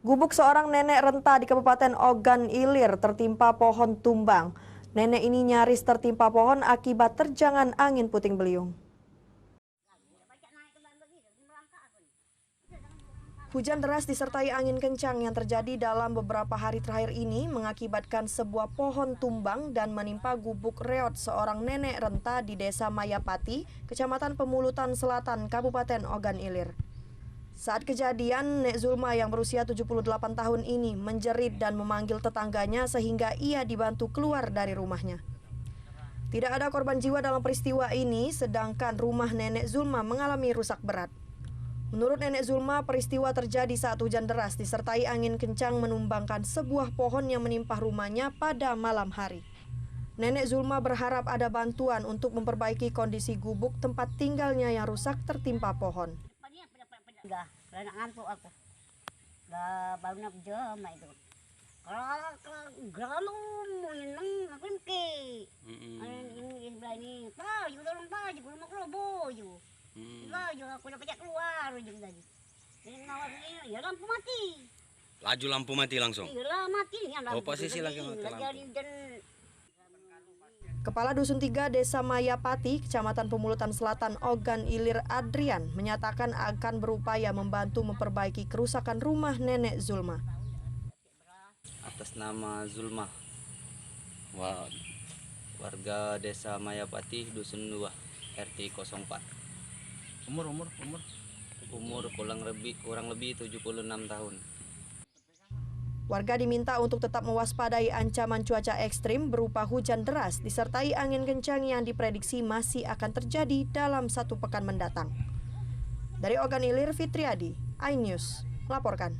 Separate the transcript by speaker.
Speaker 1: Gubuk seorang nenek renta di Kabupaten Ogan Ilir tertimpa pohon tumbang. Nenek ini nyaris tertimpa pohon akibat terjangan angin puting beliung. Hujan deras disertai angin kencang yang terjadi dalam beberapa hari terakhir ini mengakibatkan sebuah pohon tumbang dan menimpa gubuk reot seorang nenek renta di Desa Mayapati, Kecamatan Pemulutan Selatan, Kabupaten Ogan Ilir. Saat kejadian, Nek Zulma yang berusia 78 tahun ini menjerit dan memanggil tetangganya sehingga ia dibantu keluar dari rumahnya. Tidak ada korban jiwa dalam peristiwa ini, sedangkan rumah Nenek Zulma mengalami rusak berat. Menurut Nenek Zulma, peristiwa terjadi saat hujan deras disertai angin kencang menumbangkan sebuah pohon yang menimpa rumahnya pada malam hari. Nenek Zulma berharap ada bantuan untuk memperbaiki kondisi gubuk tempat tinggalnya yang rusak tertimpa pohon.
Speaker 2: Udah ngantuk aku. Udah bangun jam itu. Kalau menang aku ke. Ini sebelah ini. Pak, juga tolong Pak, juga rumah kelobo juga. Pak, juga aku dapat keluar juga tadi. Ini ngawat ini, ya lampu mati.
Speaker 3: Laju lampu mati langsung.
Speaker 2: Iya mati ya lampu.
Speaker 3: Oh, posisi lagi mati lampu.
Speaker 1: Kepala Dusun 3 Desa Mayapati, Kecamatan Pemulutan Selatan, Ogan Ilir Adrian menyatakan akan berupaya membantu memperbaiki kerusakan rumah Nenek Zulma.
Speaker 4: Atas nama Zulma, warga Desa Mayapati, Dusun 2, RT 04. Umur kurang lebih 76 tahun.
Speaker 1: Warga diminta untuk tetap mewaspadai ancaman cuaca ekstrim berupa hujan deras disertai angin kencang yang diprediksi masih akan terjadi dalam 1 pekan mendatang. Dari Ogan Ilir, Fitriadi, iNews melaporkan.